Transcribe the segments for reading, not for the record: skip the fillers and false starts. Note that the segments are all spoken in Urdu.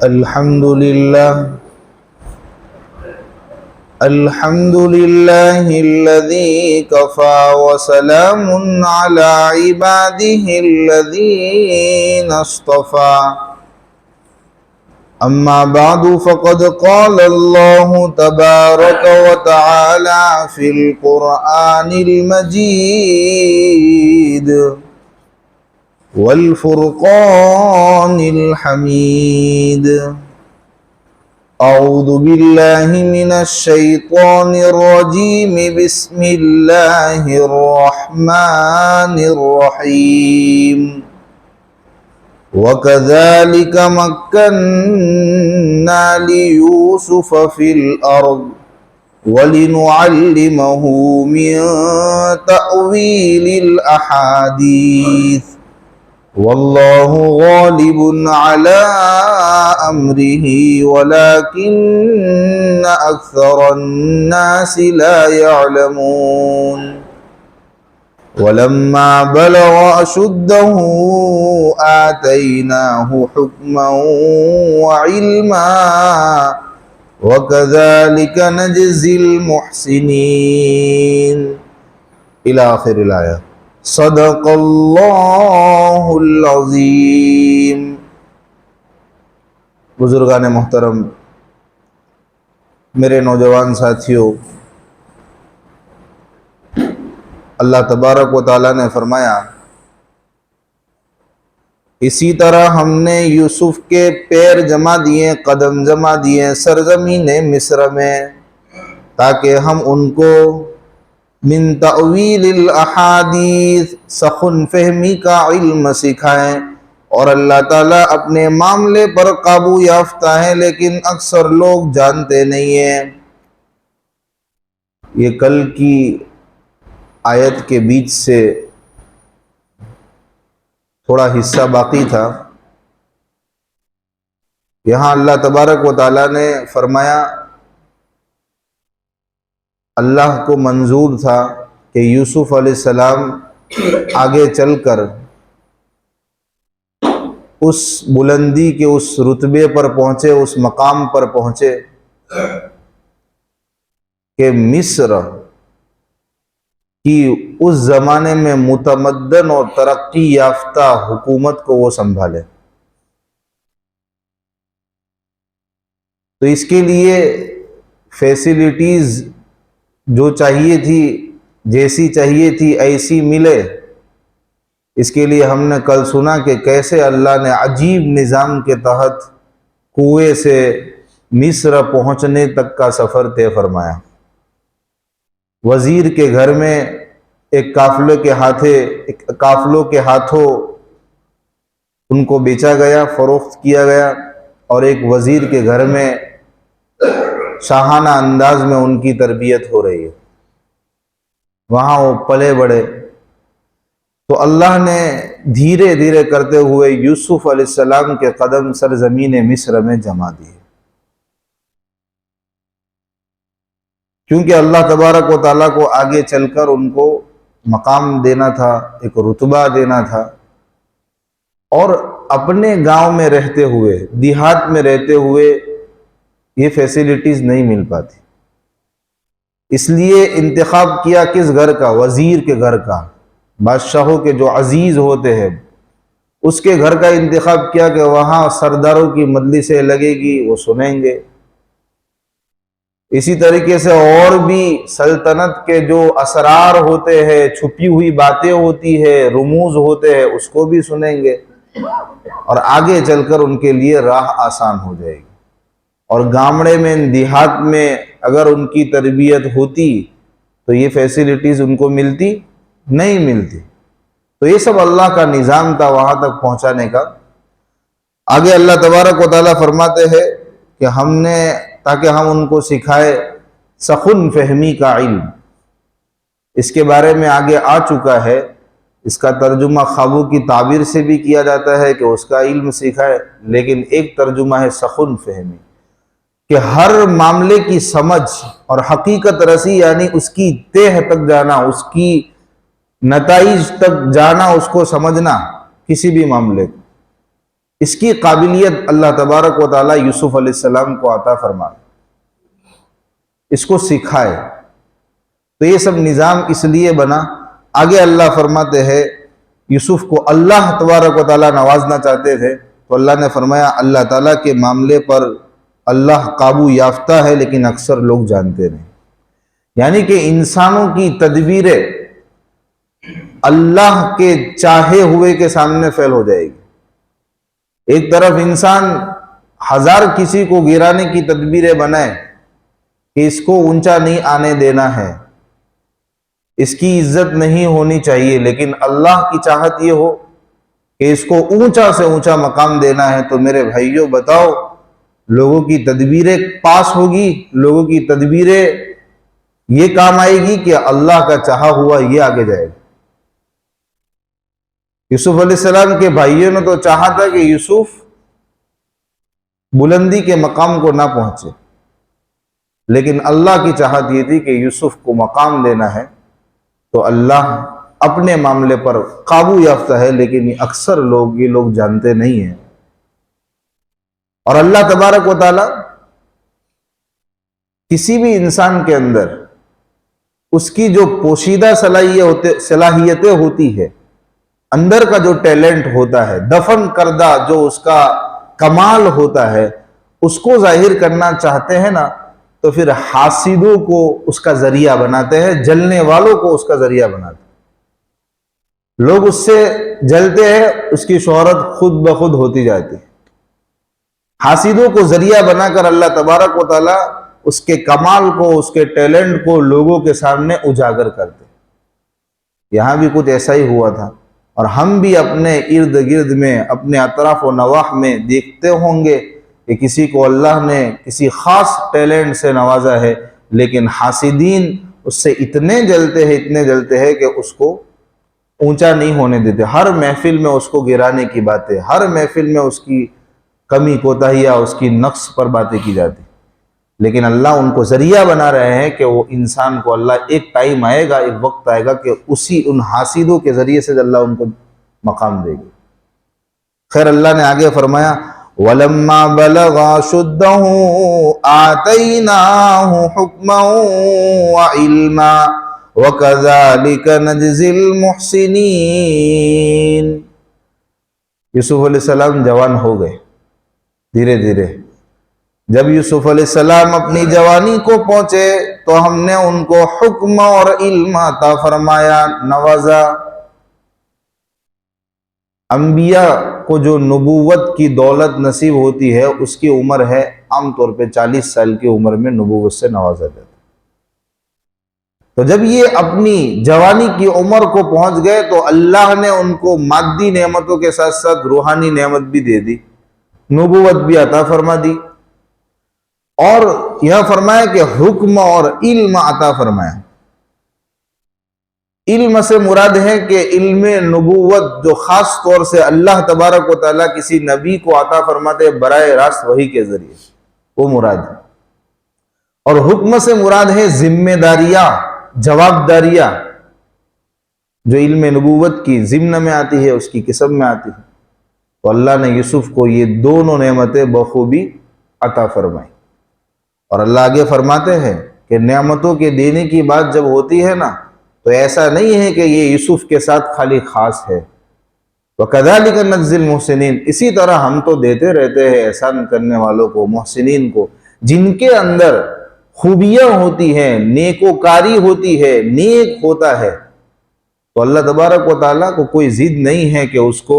الحمد لله الذي كفى وسلام على عباده الذين اصطفى أما بعد فقد قال الله تبارك وتعالى في القرآن المجيد والفرقان الحميد. أعوذ بالله من الشيطان الرجيم. بسم الله الرحمن الرحيم. وكذلك مكنا ليوسف في الأرض ولنعلمه من تأويل الأحاديث والله غالب على أمره ولكن أكثر الناس لا يعلمون. ولما بلغ أشده آتيناه حكما وعلما وكذلك نجزي المحسنين إلى آخر الآية. صدق اللہ العظیم. بزرگان محترم، میرے نوجوان ساتھیوں، اللہ تبارک و تعالیٰ نے فرمایا اسی طرح ہم نے یوسف کے پیر جما دیے، قدم جما دیے سرزمین مصر میں، تاکہ ہم ان کو من تأویل الاحادیث سخن فہمی کا علم سکھائیں. اور اللہ تعالیٰ اپنے معاملے پر قابو یافتہ ہے لیکن اکثر لوگ جانتے نہیں ہیں. یہ کل کی آیت کے بیچ سے تھوڑا حصہ باقی تھا. یہاں اللہ تبارک و تعالیٰ نے فرمایا اللہ کو منظور تھا کہ یوسف علیہ السلام آگے چل کر اس بلندی کے اس رتبے پر پہنچے، اس مقام پر پہنچے کہ مصر کی اس زمانے میں متمدن اور ترقی یافتہ حکومت کو وہ سنبھالے. تو اس کے لیے فیسلٹیز جو چاہیے تھی، جیسی چاہیے تھی ایسی ملے. اس کے لیے ہم نے کل سنا کہ کیسے اللہ نے عجیب نظام کے تحت کنویں سے مصر پہنچنے تک کا سفر طے فرمایا. وزیر کے گھر میں ایک قافلوں کے ہاتھوں ان کو بیچا گیا، فروخت کیا گیا، اور ایک وزیر کے گھر میں شاہانہ انداز میں ان کی تربیت ہو رہی ہے. وہاں وہ پلے بڑھے. تو اللہ نے دھیرے دھیرے کرتے ہوئے یوسف علیہ السلام کے قدم سرزمین مصر میں جما دیے، کیونکہ اللہ تبارک و تعالیٰ کو آگے چل کر ان کو مقام دینا تھا، ایک رتبہ دینا تھا. اور اپنے گاؤں میں رہتے ہوئے، دیہات میں رہتے ہوئے یہ فیسلٹیز نہیں مل پاتی. اس لیے انتخاب کیا کس گھر کا؟ وزیر کے گھر کا. بادشاہوں کے جو عزیز ہوتے ہیں اس کے گھر کا انتخاب کیا کہ وہاں سرداروں کی مجلسیں لگے گی، وہ سنیں گے. اسی طریقے سے اور بھی سلطنت کے جو اسرار ہوتے ہیں، چھپی ہوئی باتیں ہوتی ہے، رموز ہوتے ہیں، اس کو بھی سنیں گے، اور آگے چل کر ان کے لیے راہ آسان ہو جائے گی. اور گامڑے میں، دیہات میں اگر ان کی تربیت ہوتی تو یہ فیسلٹیز ان کو ملتی نہیں ملتی. تو یہ سب اللہ کا نظام تھا وہاں تک پہنچانے کا. آگے اللہ تبارک و تعالیٰ فرماتے ہیں کہ ہم نے، تاکہ ہم ان کو سکھائے سخن فہمی کا علم. اس کے بارے میں آگے آ چکا ہے. اس کا ترجمہ خوابوں کی تعبیر سے بھی کیا جاتا ہے کہ اس کا علم سکھائے، لیکن ایک ترجمہ ہے سخن فہمی، کہ ہر معاملے کی سمجھ اور حقیقت رسی، یعنی اس کی تہ تک جانا، اس کی نتائج تک جانا، اس کو سمجھنا کسی بھی معاملے کو. اس کی قابلیت اللہ تبارک و تعالیٰ یوسف علیہ السلام کو عطا فرمائے، اس کو سکھائے۔ تو یہ سب نظام اس لیے بنا۔ آگے اللہ فرماتے ہیں یوسف کو اللہ تبارک و تعالیٰ نوازنا چاہتے تھے، تو اللہ نے فرمایا اللہ تعالیٰ کے معاملے پر اللہ قابو یافتہ ہے، لیکن اکثر لوگ جانتے نہیں۔ یعنی کہ انسانوں کی تدبیریں اللہ کے چاہے ہوئے کے سامنے فیل ہو جائے گی۔ ایک طرف انسان ہزار کسی کو گرانے کی تدبیریں بنائے کہ اس کو اونچا نہیں آنے دینا ہے، اس کی عزت نہیں ہونی چاہیے، لیکن اللہ کی چاہت یہ ہو کہ اس کو اونچا سے اونچا مقام دینا ہے، تو میرے بھائیوں بتاؤ، لوگوں کی تدبیریں پاس ہوگی، لوگوں کی تدبیریں یہ کام آئے گی کہ اللہ کا چاہا ہوا یہ آگے جائے گا۔ یوسف علیہ السلام کے بھائیوں نے تو چاہا تھا کہ یوسف بلندی کے مقام کو نہ پہنچے، لیکن اللہ کی چاہت یہ تھی کہ یوسف کو مقام دینا ہے، تو اللہ اپنے معاملے پر قابو یافتہ ہے، لیکن اکثر یہ لوگ جانتے نہیں ہیں۔ اور اللہ تبارک و تعالی کسی بھی انسان کے اندر اس کی جو پوشیدہ صلاحیتیں ہوتی ہے، اندر کا جو ٹیلنٹ ہوتا ہے، دفن کردہ جو اس کا کمال ہوتا ہے، اس کو ظاہر کرنا چاہتے ہیں نا، تو پھر حاسدوں کو اس کا ذریعہ بناتے ہیں، جلنے والوں کو اس کا ذریعہ بناتے ہیں۔ لوگ اس سے جلتے ہیں، اس کی شہرت خود بخود ہوتی جاتی ہے۔ حاسدوں کو ذریعہ بنا کر اللہ تبارک و تعالی اس کے کمال کو، اس کے ٹیلنٹ کو لوگوں کے سامنے اجاگر کرتے۔ یہاں بھی کچھ ایسا ہی ہوا تھا، اور ہم بھی اپنے ارد گرد میں، اپنے اطراف و نواح میں دیکھتے ہوں گے کہ کسی کو اللہ نے کسی خاص ٹیلنٹ سے نوازا ہے، لیکن حاسدین اس سے اتنے جلتے ہیں کہ اس کو اونچا نہیں ہونے دیتے۔ ہر محفل میں اس کو گرانے کی باتیں، ہر محفل میں اس کی کمی کوتاہیاں، اس کی نقص پر باتیں کی جاتی، لیکن اللہ ان کو ذریعہ بنا رہے ہیں کہ وہ انسان کو اللہ ایک ٹائم آئے گا، ایک وقت آئے گا کہ ان حاسدوں کے ذریعے سے اللہ ان کو مقام دے گی۔ خیر، اللہ نے آگے فرمایا وَلَمَّا بَلَغَ أَشُدَّهُ آتَيْنَاهُ حُكْمًا وَعِلْمًا وَكَذَلِكَ نَجْزِي الْمُحْسِنِينَ۔ یوسف علیہ السلام جوان ہو گئے دھیرے دھیرے۔ جب یوسف علیہ السلام اپنی جوانی کو پہنچے تو ہم نے ان کو حکم اور علم عطا فرمایا، نوازا۔ انبیاء کو جو نبوت کی دولت نصیب ہوتی ہے، اس کی عمر ہے عام طور پہ 40 سال کی عمر میں نبوت سے نوازا جاتا ہے۔ تو جب یہ اپنی جوانی کی عمر کو پہنچ گئے تو اللہ نے ان کو مادی نعمتوں کے ساتھ ساتھ روحانی نعمت بھی دے دی، نبوت بھی عطا فرما دی، اور یہ فرمایا کہ حکم اور علم عطا فرمایا۔ علم سے مراد ہے کہ علم نبوت جو خاص طور سے اللہ تبارک و تعالیٰ کسی نبی کو عطا فرماتے براہ راست وحی کے ذریعے، وہ مراد ہے۔ اور حکم سے مراد ہے ذمہ داریاں، جواب داریاں، جو علم نبوت کی ضمن میں آتی ہے، اس کی قسم میں آتی ہے۔ تو اللہ نے یوسف کو یہ دونوں نعمتیں بخوبی عطا فرمائی۔ اور اللہ آگے فرماتے ہیں کہ نعمتوں کے دینے کی بات جب ہوتی ہے نا، تو ایسا نہیں ہے کہ یہ یوسف کے ساتھ خالی خاص ہے۔ وَكَذَلِكَ نَجْزِي الْمُحْسِنِينَ، اسی طرح ہم تو دیتے رہتے ہیں احسان کرنے والوں کو، محسنین کو، جن کے اندر خوبیاں ہوتی ہیں، نیکوکاری ہوتی ہے، نیک ہوتا ہے، تو اللہ تبارک و تعالیٰ کو کوئی ضد نہیں ہے کہ اس کو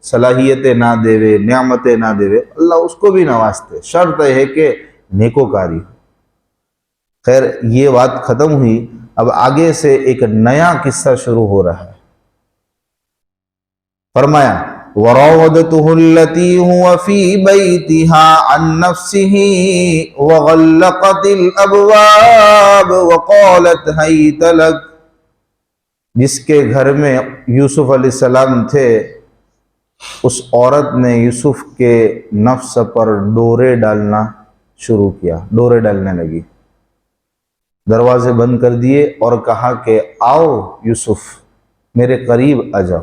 صلاحیتیں نہ دے، نعمتیں نہ دے، اللہ اس کو بھی نوازتے، شرط ہے کہ نیکوکاری۔ خیر، یہ بات ختم ہوئی، اب آگے سے ایک نیا قصہ شروع ہو رہا ہے۔ فرمایا وَرَاوَدَتُهُ الَّتِي هُوَ فِي بَيْتِهَا عَن نَّفْسِهِ وَغَلَّقَتِ الْأَبْوَابَ وَقَالَتْ هَيْتَ لَكَ، جس کے گھر میں یوسف علیہ السلام تھے، اس عورت نے یوسف کے نفس پر ڈورے ڈالنا شروع کیا، ڈورے ڈالنے لگی، دروازے بند کر دیے اور کہا کہ آؤ یوسف، میرے قریب آ جاؤ۔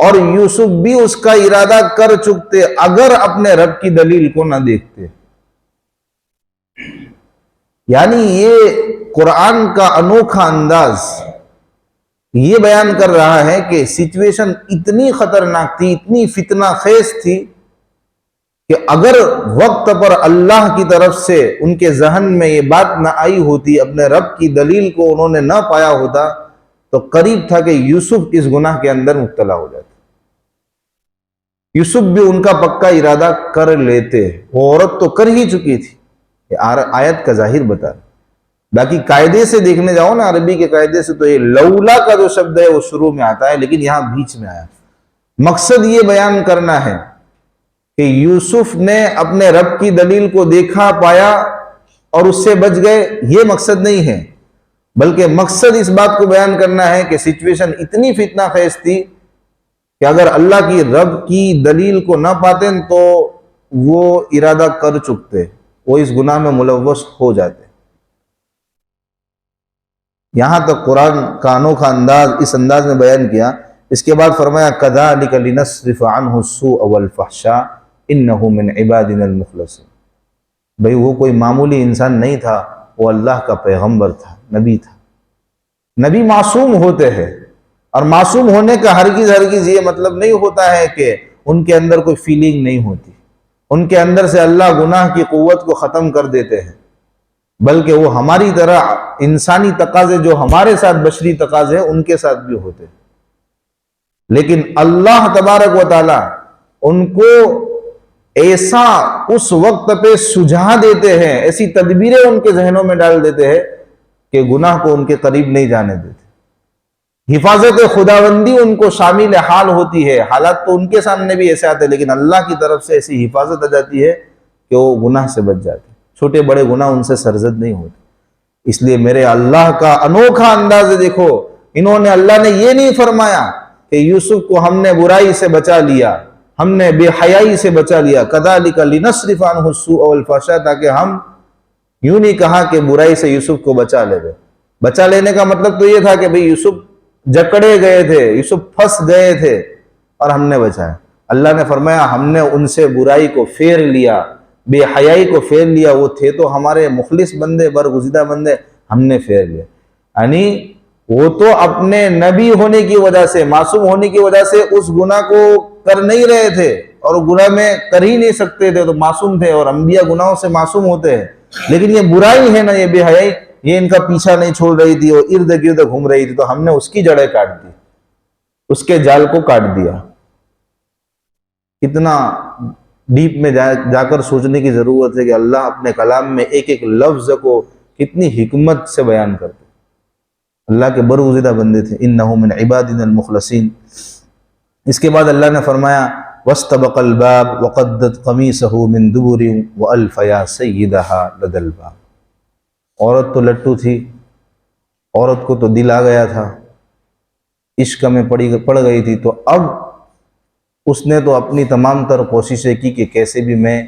اور یوسف بھی اس کا ارادہ کر چکتے اگر اپنے رب کی دلیل کو نہ دیکھتے۔ یعنی یہ قرآن کا انوکھا انداز یہ بیان کر رہا ہے کہ سچویشن اتنی خطرناک تھی، اتنی فتنہ خیز تھی کہ اگر وقت پر اللہ کی طرف سے ان کے ذہن میں یہ بات نہ آئی ہوتی، اپنے رب کی دلیل کو انہوں نے نہ پایا ہوتا، تو قریب تھا کہ یوسف اس گناہ کے اندر مبتلا ہو جاتے۔ یوسف بھی ان کا پکا ارادہ کر لیتے، وہ عورت تو کر ہی چکی تھی، یہ آیت کا ظاہر بتا۔ باقی قاعدے سے دیکھنے جاؤ نا، عربی کے قاعدے سے، تو یہ لولا کا جو شبد ہے وہ شروع میں آتا ہے، لیکن یہاں بیچ میں آیا۔ مقصد یہ بیان کرنا ہے کہ یوسف نے اپنے رب کی دلیل کو دیکھا، پایا اور اس سے بچ گئے، یہ مقصد نہیں ہے، بلکہ مقصد اس بات کو بیان کرنا ہے کہ سچویشن اتنی فتنہ خیز تھی کہ اگر اللہ کی رب کی دلیل کو نہ پاتے تو وہ ارادہ کر چکتے، وہ اس گناہ میں ملوث ہو جاتے۔ یہاں تک قرآن کا انوکھا انداز اس انداز میں بیان کیا۔ اس کے بعد فرمایا كَذَلِكَ لِنَصْرِفَ عَنْهُ السُّوءَ وَالْفَحْشَاءَ إِنَّهُ مِنْ عِبَادِنَا الْمُخْلَصِينَ۔ بھئی وہ کوئی معمولی انسان نہیں تھا، وہ اللہ کا پیغمبر تھا، نبی تھا۔ نبی معصوم ہوتے ہیں، اور معصوم ہونے کا ہرگز یہ مطلب نہیں ہوتا ہے کہ ان کے اندر کوئی فیلنگ نہیں ہوتی، ان کے اندر سے اللہ گناہ کی قوت کو ختم کر دیتے ہیں، بلکہ وہ ہماری طرح انسانی تقاضے جو ہمارے ساتھ بشری تقاضے ہیں ان کے ساتھ بھی ہوتے ہیں، لیکن اللہ تبارک و تعالی ان کو ایسا اس وقت پہ سجھا دیتے ہیں، ایسی تدبیریں ان کے ذہنوں میں ڈال دیتے ہیں کہ گناہ کو ان کے قریب نہیں جانے دیتے۔ حفاظت خداوندی ان کو شامل حال ہوتی ہے، حالات تو ان کے سامنے بھی ایسے آتے ہیں، لیکن اللہ کی طرف سے ایسی حفاظت آ جاتی ہے کہ وہ گناہ سے بچ جاتے، چھوٹے بڑے گناہ ان سے سرزد نہیں ہوتے۔ اس لیے میرے اللہ کا انوکھا انداز دیکھو، انہوں نے، اللہ نے یہ نہیں فرمایا کہ یوسف کو ہم نے برائی سے بچا لیا، ہم نے بے حیائی سے بچا لیا، كَذَلِكَ لِنَصْرِفَ عَنْهُ السُّوءَ وَالْفَحْشَاءَ، تاکہ ہم یوں نہیں کہا کہ برائی سے یوسف کو بچا لے گئے۔ بچا لینے کا مطلب تو یہ تھا کہ بھئی یوسف جکڑے گئے تھے، یوسف پھنس گئے تھے اور ہم نے بچایا۔ اللہ نے فرمایا ہم نے ان سے برائی کو پھیر لیا، بے حیائی کو پھیر لیا، وہ تھے تو ہمارے مخلص بندے، برگزیدہ بندے، ہم نے پھیر لیا۔ یعنی وہ تو اپنے نبی ہونے کی وجہ سے، معصوم ہونے کی وجہ سے اس گناہ کو کر نہیں رہے تھے، اور گناہ میں کر ہی نہیں سکتے تھے، تو معصوم تھے، اور انبیاء گناہوں سے معصوم ہوتے ہیں، لیکن یہ برائی ہے نا، یہ بے حیائی، یہ ان کا پیچھا نہیں چھوڑ رہی تھی، اور ارد گرد گھوم رہی تھی، تو ہم نے اس کی جڑیں کاٹ دی، اس کے جال کو کاٹ دیا۔ کتنا ڈیپ میں جا کر سوچنے کی ضرورت ہے کہ اللہ اپنے کلام میں ایک ایک لفظ کو کتنی حکمت سے بیان کرتے۔ اللہ کے برگزیدہ بندے تھے، انہو من عبادنا المخلصین۔ اس کے بعد اللہ نے فرمایا واستبق الباب وقدت قمیصہ من دبر والف یا سیدہا لدى الباب۔ عورت تو لٹو تھی، عورت کو تو دل آ گیا تھا، عشق میں پڑ گئی تھی، تو اب اس نے تو اپنی تمام تر کوششیں کی کہ کیسے بھی میں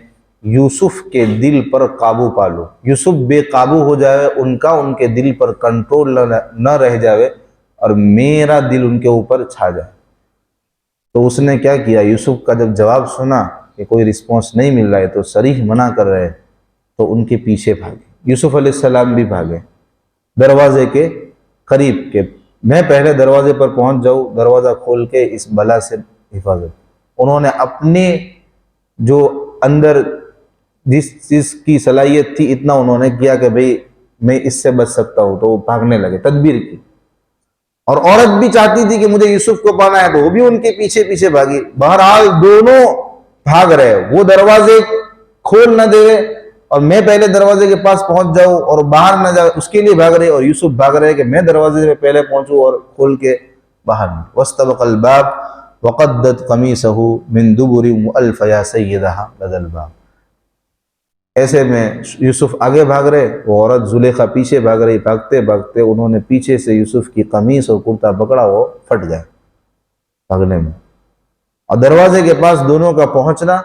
یوسف کے دل پر قابو پا لوں، یوسف بے قابو ہو جائے، ان کے دل پر کنٹرول نہ رہ جائے، اور میرا دل ان کے اوپر چھا جائے۔ تو اس نے کیا کیا، یوسف کا جب جواب سنا کہ کوئی رسپانس نہیں مل رہا ہے، تو صریح منع کر رہے، تو ان کے پیچھے بھاگے۔ یوسف علیہ السلام بھی بھاگے دروازے کے قریب، کہ میں پہلے دروازے پر پہنچ جاؤں، دروازہ کھول کے اس بلا سے حفاظت۔ انہوں نے اپنے جو اندر جس چیز کی صلاحیت تھی اتنا انہوں نے کیا کہ بھئی میں اس سے بچ سکتا ہوں، تو وہ بھاگنے لگے، تدبیر کی۔ اور عورت بھی چاہتی تھی کہ مجھے یوسف کو پانا ہے، تو وہ بھی ان کے پیچھے پیچھے بھاگی۔ بہرحال دونوں بھاگ رہے، وہ دروازے کھول نہ دے اور میں پہلے دروازے کے پاس پہنچ جاؤں اور باہر نہ جاؤ، اس کے لیے بھاگ رہے، اور یوسف بھاگ رہے کہ میں دروازے میں پہلے پہنچوں اور کھول کے باہر نہ۔ واستبق الباب وقدت قمیصہ من دبر والف یا سیدہا لدى الباب۔ ایسے میں یوسف آگے بھاگ رہے، وہ عورت زلیخا پیچھے بھاگ رہی، بھاگتے بھاگتے انہوں نے پیچھے سے یوسف کی قمیص اور کرتا پکڑا، وہ پھٹ گئے بھاگنے میں۔ اور دروازے کے پاس دونوں کا پہنچنا،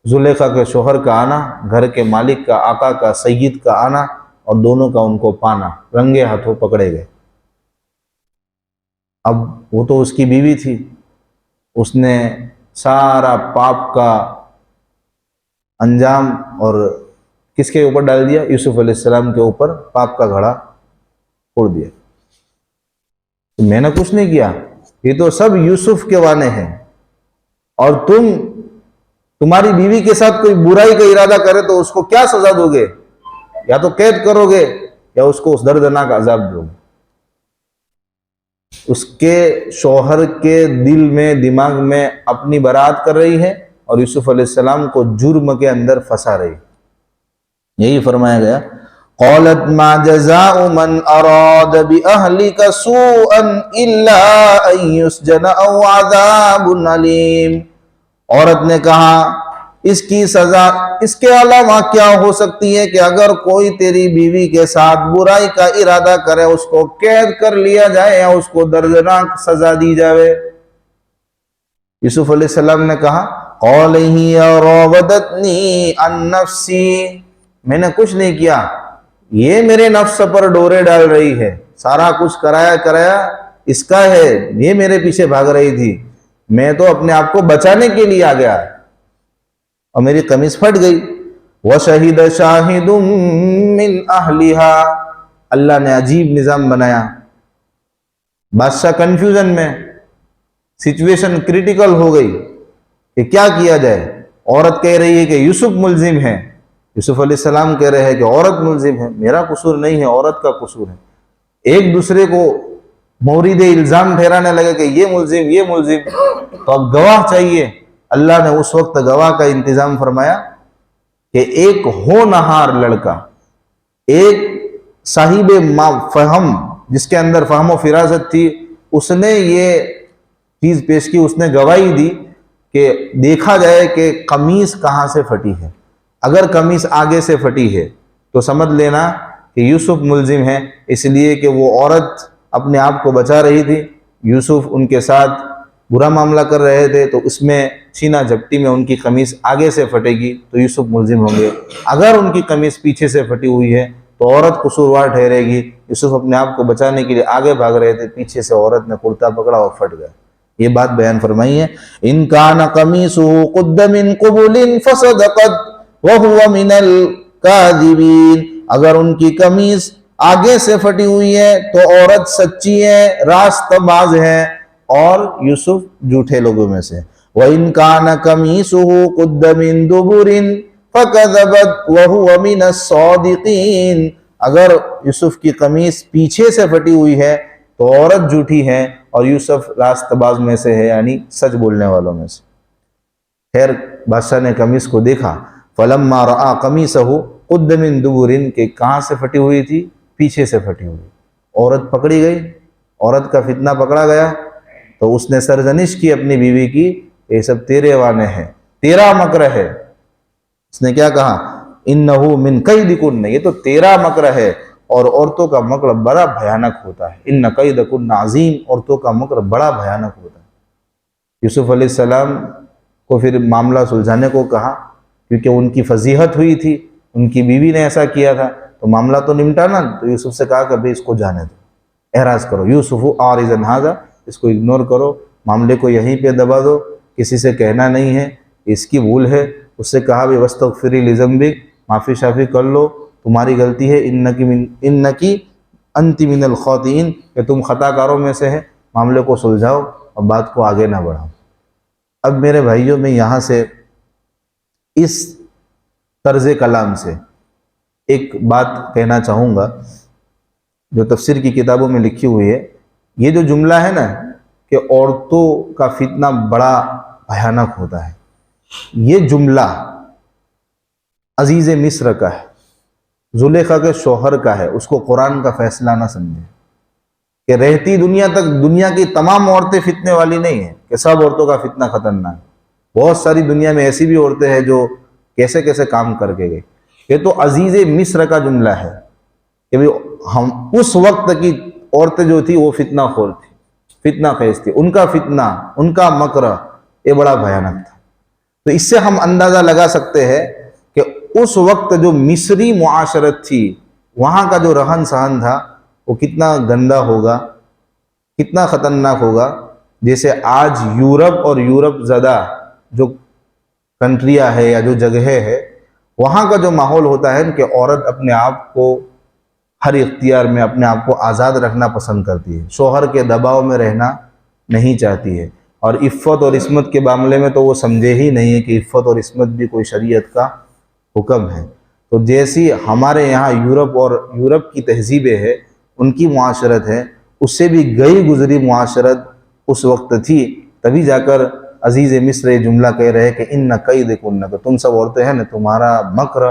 زلیخا کے شوہر کا آنا، گھر کے مالک کا، آقا کا، سید کا آنا، اور دونوں کا ان کو پانا، رنگے ہاتھوں پکڑے گئے۔ اب وہ تو اس کی بیوی تھی، اس نے سارا پاپ کا انجام اور کس کے اوپر ڈال دیا؟ یوسف علیہ السلام کے اوپر پاپ کا گھڑا پھوڑ دیا. تو میں نے کچھ نہیں کیا، یہ تو سب یوسف کے وانے ہیں. اور تمہاری بیوی کے ساتھ کوئی برائی کا ارادہ کرے تو اس کو کیا سزا دو گے؟ یا تو قید کرو گے یا اس کو اس دردناک عذاب دو گے. اس کے شوہر کے دل میں، دماغ میں اپنی برات کر رہی ہے اور یوسف علیہ السلام کو جرم کے اندر پھنسا رہی. یہی فرمایا گیا قالت ما جزاء من اراد باهلك سوءا الا ان يسجن او عذاب علیم. عورت نے کہا اس کی سزا اس کے علاوہ کیا ہو سکتی ہے کہ اگر کوئی تیری بیوی کے ساتھ برائی کا ارادہ کرے اس کو قید کر لیا جائے یا اس کو دردناک سزا دی جائے. یوسف علیہ السلام نے کہا قال ہی راودتنی عن نفسی، میں نے کچھ نہیں کیا، یہ میرے نفس پر ڈورے ڈال رہی ہے، سارا کچھ کرایا اس کا ہے، یہ میرے پیچھے بھاگ رہی تھی، میں تو اپنے آپ کو بچانے کے لیے آ گیا اور میری قمیص پھٹ گئی. وَشَهِدَ شَاهِدٌ مِّنْ أَهْلِهَا، اللہ نے عجیب نظام بنایا. بادشاہ کنفیوژن میں، سچویشن کریٹیکل ہو گئی کہ کیا کیا جائے. عورت کہہ رہی ہے کہ یوسف ملزم ہے، یوسف علیہ السلام کہہ رہے ہیں کہ عورت ملزم ہے. میرا قصور نہیں ہے، عورت کا قصور ہے. ایک دوسرے کو مورد الزام ٹھہرانے لگے کہ یہ ملزم یہ ملزم. تو اب گواہ چاہیے. اللہ نے اس وقت گواہ کا انتظام فرمایا کہ ایک ہونہار لڑکا، ایک صاحب فہم جس کے اندر فہم و فراست تھی، اس نے یہ چیز پیش کی، اس نے گواہی دی کہ دیکھا جائے کہ قمیص کہاں سے پھٹی ہے. اگر قمیص آگے سے پھٹی ہے تو سمجھ لینا کہ یوسف ملزم ہے، اس لیے کہ وہ عورت اپنے آپ کو بچا رہی تھی، یوسف ان کے ساتھ برا معاملہ کر رہے تھے، تو اس میں چھینا جھپٹی میں ان کی قمیص آگے سے پھٹے گی تو یوسف ملزم ہوں گے. اگر ان کی قمیص پیچھے سے پھٹی ہوئی ہے تو عورت قصوروار ٹھہرے گی. یوسف اپنے آپ کو بچانے کے لیے آگے بھاگ رہے تھے، پیچھے سے عورت نے کرتا پکڑا اور پھٹ گیا. یہ بات بیان فرمائی ہے. ان کان قمیصہ قد من قبل فصدقت وهو من الكاذبین، اگر ان کی قمیص آگے سے پھٹی ہوئی ہے تو عورت سچی ہے، راست باز ہے اور یوسف جھوٹے لوگوں میں سے. وَإِن كَانَ قَمِيصُهُ قُدَّ مِن دُبُرٍ فَكَذَبَتْ وَهُوَ مِنَ الصَّادِقِينَ، اگر یوسف کی قمیص پیچھے سے پھٹی ہوئی ہے تو عورت جھوٹی ہے اور یوسف راست باز میں سے ہے، یعنی سچ بولنے والوں میں سے. خیر بادشاہ نے قمیص کو دیکھا، فَلَمَّا رَآ قَمِيصَهُ قُدَّ مِن دُبُرٍ، کہ کہاں سے پھٹی ہوئی تھی؟ پیچھے سے پھٹی ہوئی. عورت پکڑی گئی، عورت کا فتنہ پکڑا گیا تو اس نے سرزنش کی اپنی بیوی کی، یہ سب تیرے وانے ہیں، تیرا مکر ہے. اس نے کیا کہا؟ انہو من کیدکن، یہ تو تیرا مکر ہے، اور عورتوں کا مکر بڑا بھیانک ہوتا ہے. ان کیدکن عظیم، عورتوں کا مکر بڑا بھیانک ہوتا ہے. یوسف علیہ السلام کو پھر معاملہ سلجھانے کو کہا، کیونکہ ان کی فضیحت ہوئی تھی، ان کی بیوی نے ایسا کیا تھا تو معاملہ تو نمٹا نا. تو یوسف سے کہا کہ بھئی اس کو جانے دو، اعراض کرو. یوسف عارض عن ھذا، اس کو اگنور کرو، معاملے کو یہیں پہ دبا دو، کسی سے کہنا نہیں ہے، اس کی بھول ہے. اس سے کہا بھی وَاسْتَغْفِرِي لِذَنْبِكِ، معافی شافی کر لو، تمہاری غلطی ہے. انکی انت من الخاطئین، کہ تم خطا کاروں میں سے ہے. معاملے کو سلجھاؤ اور بات کو آگے نہ بڑھاؤ. اب میرے بھائیوں میں یہاں سے اس طرز کلام سے ایک بات کہنا چاہوں گا جو تفسیر کی کتابوں میں لکھی ہوئی ہے. یہ جو جملہ ہے نا کہ عورتوں کا فتنہ بڑا بھیانک ہوتا ہے، یہ جملہ عزیز مصر کا ہے، زلیخا کے شوہر کا ہے. اس کو قرآن کا فیصلہ نہ سمجھے کہ رہتی دنیا تک دنیا کی تمام عورتیں فتنے والی نہیں ہیں، کہ سب عورتوں کا فتنہ خطرناک. بہت ساری دنیا میں ایسی بھی عورتیں ہیں جو کیسے کیسے کام کر کے گئی. یہ تو عزیز مصر کا جملہ ہے کہ ہم اس وقت کی عورتیں جو تھی وہ فتنہ خور تھی، فتنہ خیز تھی. ان کا فتنہ، ان کا مکر یہ بڑا بھیانک تھا. تو اس سے ہم اندازہ لگا سکتے ہیں کہ اس وقت جو مصری معاشرت تھی، وہاں کا جو رہن سہن تھا وہ کتنا گندا ہوگا، کتنا خطرناک ہوگا. جیسے آج یورپ اور یورپ زدہ جو کنٹریاں ہے یا جو جگہ ہے، وہاں کا جو ماحول ہوتا ہے کہ عورت اپنے آپ کو ہر اختیار میں اپنے آپ کو آزاد رکھنا پسند کرتی ہے، شوہر کے دباؤ میں رہنا نہیں چاہتی ہے، اور عفت اور عصمت کے معاملے میں تو وہ سمجھے ہی نہیں ہے کہ عفت اور عصمت بھی کوئی شریعت کا حکم ہے۔ تو جیسی ہمارے یہاں یورپ اور یورپ کی تہذیبیں ہے، ان کی معاشرت ہے، اس سے بھی گئی گزری معاشرت اس وقت تھی، تبھی جا کر عزیز مصر یہ جملہ کہہ رہے کہ ان کیدکن، کہ تم سب عورتیں ہیں نا، تمہارا مکر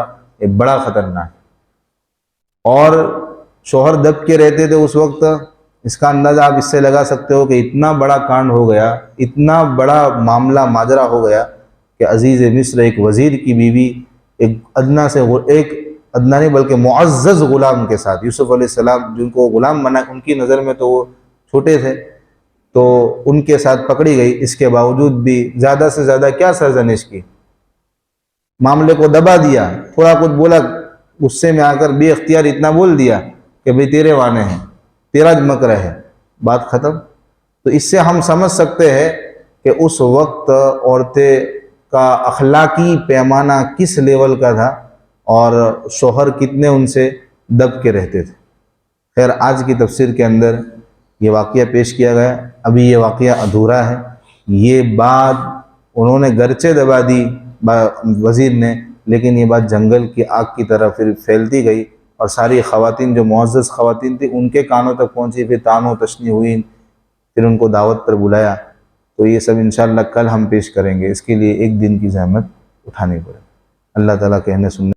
یہ بڑا خطرناک ہے۔ اور شوہر دب کے رہتے تھے اس وقت، اس کا اندازہ آپ اس سے لگا سکتے ہو کہ اتنا بڑا کانڈ ہو گیا، اتنا بڑا معاملہ ماجرا ہو گیا کہ عزیز مصر ایک وزیر کی بیوی ایک ادنا نہیں بلکہ معزز غلام کے ساتھ، یوسف علیہ السلام جن کو غلام بنا، ان کی نظر میں تو وہ چھوٹے تھے، تو ان کے ساتھ پکڑی گئی۔ اس کے باوجود بھی زیادہ سے زیادہ کیا سرزنش کی، معاملے کو دبا دیا، تھوڑا کچھ بولا، غصے میں آ کر بے اختیار اتنا بول دیا کہ بھئی تیرے وانے ہیں، تیرا مکر ہے، بات ختم۔ تو اس سے ہم سمجھ سکتے ہیں کہ اس وقت عورتیں کا اخلاقی پیمانہ کس لیول کا تھا اور شوہر کتنے ان سے دب کے رہتے تھے۔ خیر، آج کی تفسیر کے اندر یہ واقعہ پیش کیا گیا، ابھی یہ واقعہ ادھورا ہے۔ یہ بات انہوں نے گرچہ دبا دی وزیر نے، لیکن یہ بات جنگل کی آگ کی طرح پھر پھیلتی گئی، اور ساری خواتین جو معزز خواتین تھیں ان کے کانوں تک پہنچی، پھر تان و تشنی ہوئی، پھر ان کو دعوت پر بلایا۔ تو یہ سب انشاءاللہ کل ہم پیش کریں گے، اس کے لیے ایک دن کی زحمت اٹھانی پڑے۔ اللہ تعالیٰ کہنے سننے